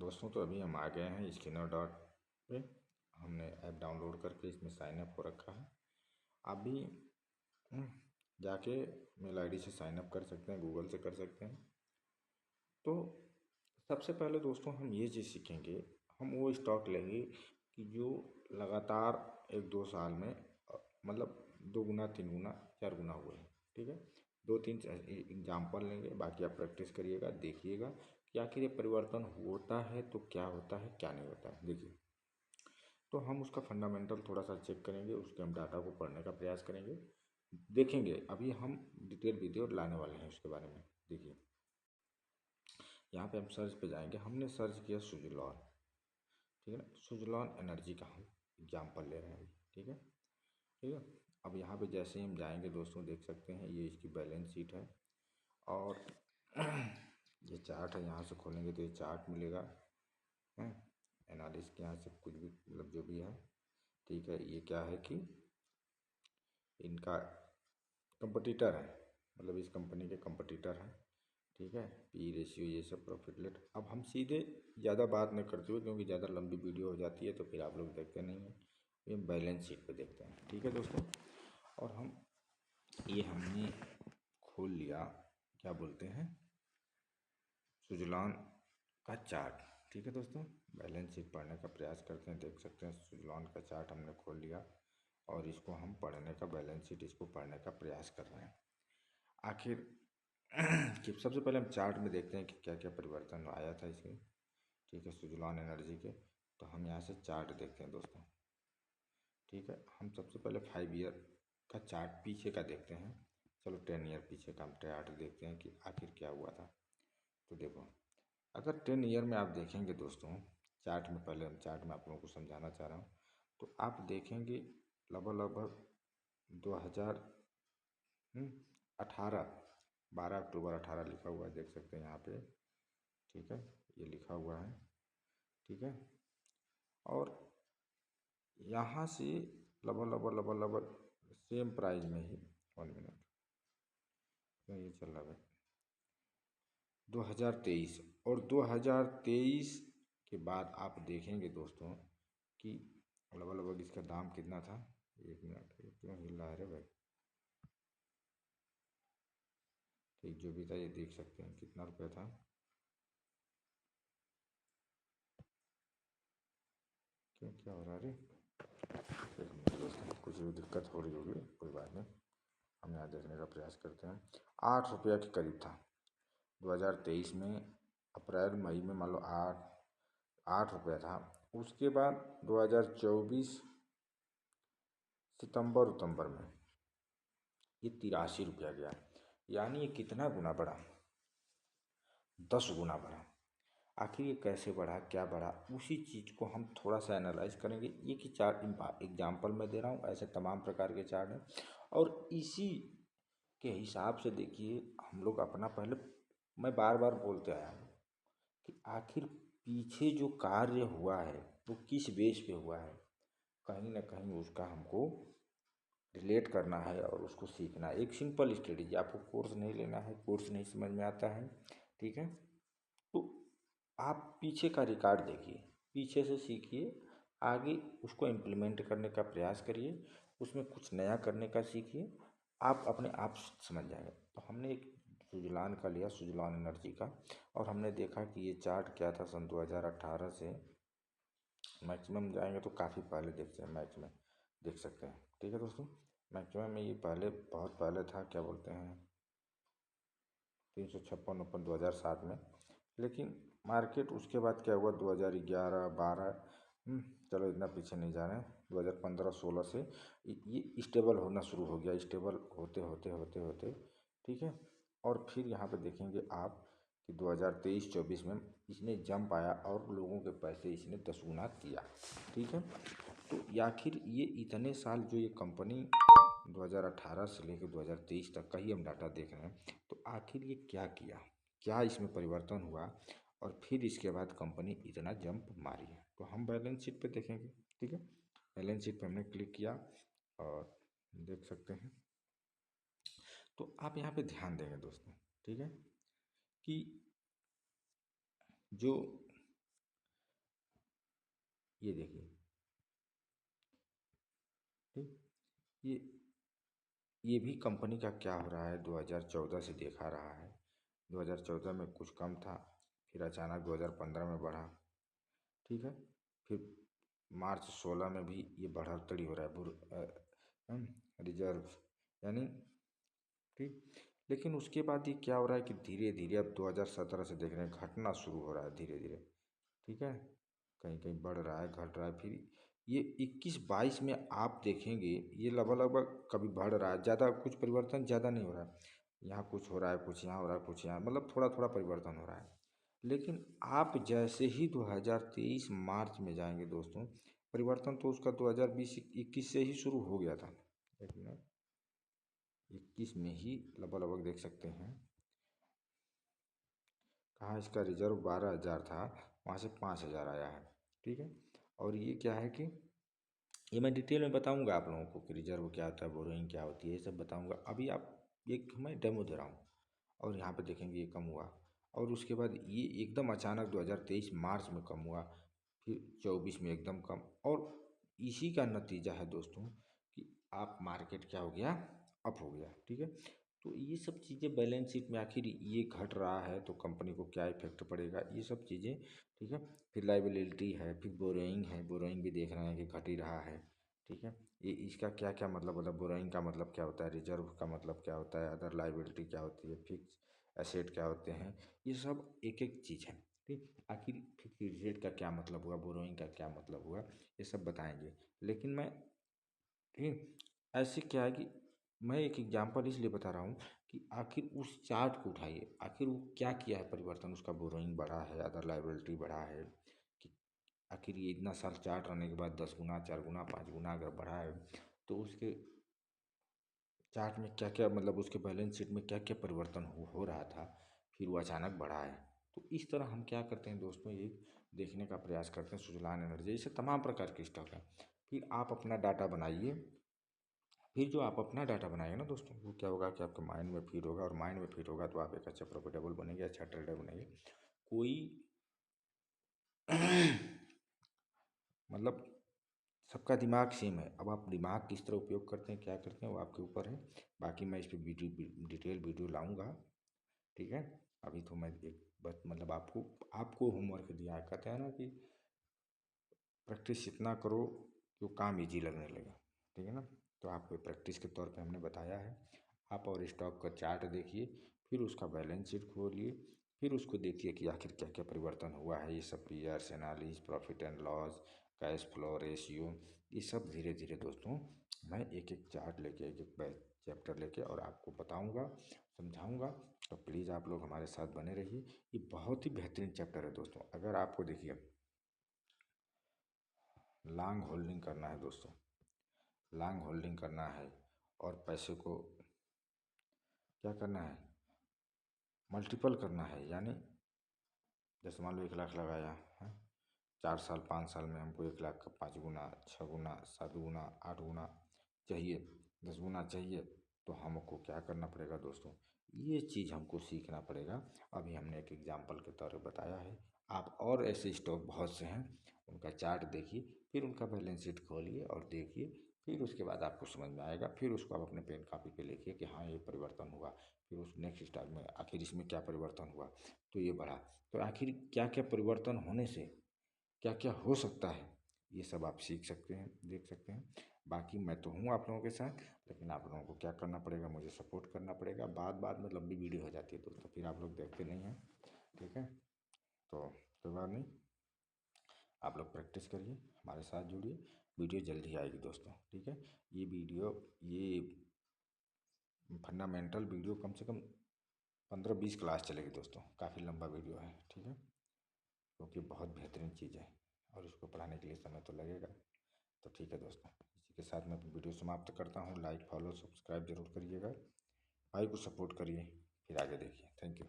दोस्तों तो अभी हम आ गए हैं स्किनर डॉट पे। हमने ऐप डाउनलोड करके इसमें साइन अप हो रखा है। आप भी जाके मेल आईडी से साइन अप कर सकते हैं, गूगल से कर सकते हैं। तो सबसे पहले दोस्तों हम ये चीज़ सीखेंगे, हम वो स्टॉक लेंगे कि जो लगातार 1-2 साल में मतलब 2 गुना 3 गुना 4 गुना हुए हैं। ठीक है, 2-3 एग्जाम्पल लेंगे, बाकी आप प्रैक्टिस करिएगा, देखिएगा कि आखिर ये परिवर्तन होता है तो क्या होता है क्या नहीं होता है। देखिए, तो हम उसका फंडामेंटल थोड़ा सा चेक करेंगे, उसके हम डाटा को पढ़ने का प्रयास करेंगे, देखेंगे। अभी हम डिटेल वीडियो लाने वाले हैं उसके बारे में। देखिए, यहाँ पे हम सर्च पे जाएंगे। हमने सर्च किया सुजलॉन, ठीक है ना, सुजलॉन एनर्जी का हम एग्जाम्पल ले रहे हैं अभी। ठीक है, ठीक है। अब यहाँ पे जैसे ही हम जाएंगे दोस्तों, देख सकते हैं ये इसकी बैलेंस शीट है और ये चार्ट है। यहाँ से खोलेंगे तो ये चार्ट मिलेगा, है एनालिस्ट के यहाँ से कुछ भी मतलब जो भी है। ठीक है, ये क्या है कि इनका कंपटीटर है, मतलब इस कंपनी के कंपटीटर हैं। ठीक है, पी रेशियो ये सब प्रॉफिट रेट। अब हम सीधे ज़्यादा बात नहीं करते हुए, क्योंकि ज़्यादा लंबी वीडियो हो जाती है तो फिर आप लोग देखते नहीं हैं, ये बैलेंस शीट पे देखते हैं। ठीक है दोस्तों, और हम ये हमने खोल लिया, क्या बोलते हैं, सुजलॉन का चार्ट। ठीक है दोस्तों, बैलेंस शीट पढ़ने का प्रयास करते हैं। देख सकते हैं सुजलॉन का चार्ट हमने खोल लिया और इसको हम पढ़ने का, बैलेंस शीट इसको पढ़ने का प्रयास कर रहे हैं आखिर कि सबसे पहले हम चार्ट में देखते हैं कि क्या क्या परिवर्तन आया था इसमें। ठीक है, सुजलॉन एनर्जी के। तो हम यहाँ से चार्ट देखते हैं दोस्तों। ठीक है, हम सबसे पहले 5 ईयर का चार्ट पीछे का देखते हैं। चलो 10 ईयर पीछे का हम चार्ट देखते हैं कि आखिर क्या हुआ था। तो देखो, अगर 10 ईयर में आप देखेंगे दोस्तों चार्ट में, पहले हम चार्ट में आप लोगों को समझाना चाह रहा हूँ। तो आप देखेंगे लगभग लगभग 2018, 12 अक्टूबर 18 लिखा हुआ है, देख सकते हैं यहाँ पे। ठीक है, ये लिखा हुआ है। ठीक है, और यहाँ से लगभग लगभग लगभग लगभग सेम प्राइस में ही, 1 मिनट, तो ये चल रहा है 2023। और 2023 के बाद आप देखेंगे दोस्तों कि लगभग लगभग इसका दाम कितना था। 1 मिनट, ये क्यों हिल रहा है रे भाई। ठीक, जो भी था ये देख सकते हैं कितना रुपया था। क्यों, क्या हो रहा है रे। दोस्तों कुछ भी दिक्कत हो रही होगी, कोई बात नहीं, हम यहाँ देखने का प्रयास करते हैं। 8 रुपया के करीब था 2023 में, अप्रैल मई में मान लो 8 रुपया था। उसके बाद 2024 सितंबर उतंबर में ये 83 रुपया गया। यानी ये कितना गुना बढ़ा, 10 गुना बढ़ा। आखिर ये कैसे बढ़ा, क्या बढ़ा, उसी चीज़ को हम थोड़ा सा एनालाइज करेंगे। ये कि चार्ट एग्जाम्पल मैं दे रहा हूँ, ऐसे तमाम प्रकार के चार्ट हैं और इसी के हिसाब से देखिए हम लोग अपना, पहले मैं बार बार बोलते आया हूँ कि आखिर पीछे जो कार्य हुआ है वो किस बेस पे हुआ है, कहीं ना कहीं उसका हमको रिलेट करना है और उसको सीखना है। एक सिंपल स्ट्रेटेजी, आपको कोर्स नहीं लेना है, कोर्स नहीं समझ में आता है, ठीक है, तो आप पीछे का रिकॉर्ड देखिए, पीछे से सीखिए, आगे उसको इम्प्लीमेंट करने का प्रयास करिए, उसमें कुछ नया करने का सीखिए, आप अपने आप समझ जाएंगे। तो हमने एक सुजलान का लिया, सुजलान एनर्जी का, और हमने देखा कि ये चार्ट क्या था सन 2018 से मैक्सिमम जाएंगे तो काफ़ी पहले देखते हैं, मैच में देख सकते हैं। ठीक है दोस्तों, मैक्सिमम में ये पहले, बहुत पहले था, क्या बोलते हैं, 356 2007 में। लेकिन मार्केट उसके बाद क्या हुआ, 2011-12, चलो इतना पीछे नहीं जा रहे हैं, 2015-16 से ये स्टेबल होना शुरू हो गया। स्टेबल होते होते होते होते, ठीक है, और फिर यहाँ पे देखेंगे आप कि 2023-24 में इसने जंप आया और लोगों के पैसे इसने 10 गुना किया। ठीक है, तो आखिर ये इतने साल जो ये कंपनी 2018 से लेकर 2023 तक का ही हम डाटा देख रहे हैं, तो आखिर ये क्या किया, क्या इसमें परिवर्तन हुआ, और फिर इसके बाद कंपनी इतना जंप मारी है। तो हम बैलेंस शीट पे देखेंगे। ठीक है, बैलेंस शीट पे हमने क्लिक किया और देख सकते हैं। तो आप यहाँ पे ध्यान देंगे दोस्तों, ठीक है, कि जो ये देखिए, ठीक। ये ये भी कंपनी का क्या हो रहा है 2014 से दिखा रहा है। 2014 में कुछ कम था, फिर अचानक 2015 में बढ़ा, ठीक है। फिर मार्च 16 में भी ये बढ़ोतरी हो रहा है रिजर्व, यानी, ठीक। लेकिन उसके बाद ये क्या हो रहा है कि धीरे धीरे अब 2017 से देख रहे हैं घटना शुरू हो रहा है धीरे धीरे, ठीक है। कहीं कहीं बढ़ रहा है, घट रहा है, फिर ये 21-22 में आप देखेंगे ये लगभग लगभग कभी बढ़ रहा है, ज़्यादा कुछ परिवर्तन ज़्यादा नहीं हो रहा है। यहाँ कुछ हो रहा है, कुछ यहाँ हो रहा है, कुछ यहाँ, मतलब थोड़ा थोड़ा परिवर्तन हो रहा है। लेकिन आप जैसे ही 2023 मार्च में जाएंगे दोस्तों, परिवर्तन तो उसका 2020-21 से ही शुरू हो गया था। एक मिनट, 21 में ही लगभग लगभग देख सकते हैं कहाँ इसका रिजर्व 12,000 था, वहाँ से 5,000 आया है, ठीक है। और ये क्या है कि ये मैं डिटेल में बताऊंगा आप लोगों को कि रिजर्व क्या होता है, बोरोइंग क्या होती है, ये सब बताऊंगा। अभी आप एक मैं डेमो दे रहा हूँ, और यहाँ पे देखेंगे ये कम हुआ, और उसके बाद ये एकदम अचानक 2023 मार्च में कम हुआ, फिर 24 में एकदम कम, और इसी का नतीजा है दोस्तों कि आप मार्केट क्या हो गया, अप हो गया, ठीक है। तो ये सब चीज़ें बैलेंस शीट में आखिर ये घट रहा है तो कंपनी को क्या इफेक्ट पड़ेगा, ये सब चीज़ें, ठीक है। फिर लाइबिलिटी है, फिर बोरोइंग है, बोरोइंग भी देख रहे हैं कि घट ही रहा है, ठीक है। ये इसका क्या क्या मतलब होता है, बोरोइंग का मतलब क्या होता है, रिजर्व का मतलब क्या होता है, अदर लाइबिलिटी क्या होती है, फिक्स एसेट क्या होते हैं, ये सब एक एक चीज़ है, ठीक। आखिर फिक्स एसेट का क्या मतलब हुआ, बोरोइंग का क्या मतलब हुआ, ये सब बताएंगे। लेकिन मैं, ठीक, ऐसे क्या है कि मैं एक एग्जांपल इसलिए बता रहा हूँ कि आखिर उस चार्ट को उठाइए, आखिर वो क्या किया है परिवर्तन, उसका बोरोइंग बढ़ा है, अदर लाइबिलिटी बढ़ा है, कि आखिर ये इतना साल चार्ट रहने के बाद 10 गुना, 4 गुना, 5 गुना अगर बढ़ा है, तो उसके चार्ट में क्या क्या, मतलब उसके बैलेंस शीट में क्या क्या परिवर्तन हो रहा था, फिर वो अचानक बढ़ा है। तो इस तरह हम क्या करते हैं दोस्तों, ये देखने का प्रयास करते हैं। सुजलान एनर्जी, ऐसे तमाम प्रकार के स्टॉक हैं। फिर आप अपना डाटा बनाइए, फिर जो आप अपना डाटा बनाएंगे ना दोस्तों, वो क्या होगा कि आपके माइंड में फीड होगा, और माइंड में फीड होगा तो आप एक अच्छा प्रॉफिटेबल बनेंगे, अच्छा ट्रेडर बनेंगे। कोई मतलब सबका दिमाग सेम है, अब आप दिमाग किस तरह उपयोग करते हैं, क्या करते हैं, वो आपके ऊपर है। बाकी मैं इस पर वीडियो, डिटेल वीडियो लाऊंगा, ठीक है। अभी तो मैं एक बस मतलब आपको आपको होमवर्क दिया है, कहते हैं ना कि प्रैक्टिस इतना करो कि वो काम इजी लगने लगे, ठीक है ना। तो आपको प्रैक्टिस के तौर पे हमने बताया है। आप और स्टॉक का चार्ट देखिए, फिर उसका बैलेंस शीट खोलिए, फिर उसको देखिए कि आखिर क्या क्या परिवर्तन हुआ है, ये सब peers analysis, profit and loss, cash flow ratio, ये सब धीरे धीरे दोस्तों मैं एक एक चार्ट लेके, एक एक चैप्टर लेके और आपको बताऊंगा, समझाऊंगा। तो प्लीज़ आप लोग हमारे साथ बने रहिए, ये बहुत ही बेहतरीन चैप्टर है दोस्तों। अगर आपको देखिए लॉन्ग होल्डिंग करना है दोस्तों, लॉन्ग होल्डिंग करना है, और पैसे को क्या करना है, मल्टीपल करना है, यानी जैसे मान लो 1 लाख लगाया है, 4 साल 5 साल में हमको 1 लाख का 5 गुना, 6 गुना, 7 गुना, 8 गुना चाहिए, 10 गुना चाहिए, तो हमको क्या करना पड़ेगा दोस्तों, ये चीज़ हमको सीखना पड़ेगा। अभी हमने एक एग्जाम्पल के तौर पर बताया है। आप और ऐसे स्टॉक बहुत से हैं, उनका चार्ट देखिए, फिर उनका बैलेंस शीट खोलिए और देखिए, फिर उसके बाद आपको समझ में आएगा, फिर उसको आप अपने पेन कापी पे लिखिए कि हाँ ये परिवर्तन हुआ, फिर उस नेक्स्ट स्टॉक में आखिर इसमें क्या परिवर्तन हुआ, तो ये बढ़ा, तो आखिर क्या क्या परिवर्तन होने से क्या क्या हो सकता है, ये सब आप सीख सकते हैं, देख सकते हैं। बाकी मैं तो हूँ आप लोगों के साथ, लेकिन आप लोगों को क्या करना पड़ेगा, मुझे सपोर्ट करना पड़ेगा। बात बात में लंबी वीडियो हो जाती है दोस्तों, फिर आप लोग देखते नहीं हैं, ठीक है। तो कोई बात नहीं, आप लोग प्रैक्टिस करिए, हमारे साथ जुड़िए, वीडियो जल्दी आएगी दोस्तों, ठीक है। ये वीडियो, ये फंडामेंटल वीडियो कम से कम 15-20 क्लास चलेगी दोस्तों, काफ़ी लंबा वीडियो है, ठीक है, क्योंकि बहुत बेहतरीन चीज़ है और इसको पढ़ाने के लिए समय तो लगेगा। तो ठीक है दोस्तों, इसी के साथ मैं वीडियो समाप्त करता हूँ। लाइक फॉलो सब्सक्राइब जरूर करिएगा, भाई को सपोर्ट करिए, फिर आगे देखिए। Thank you.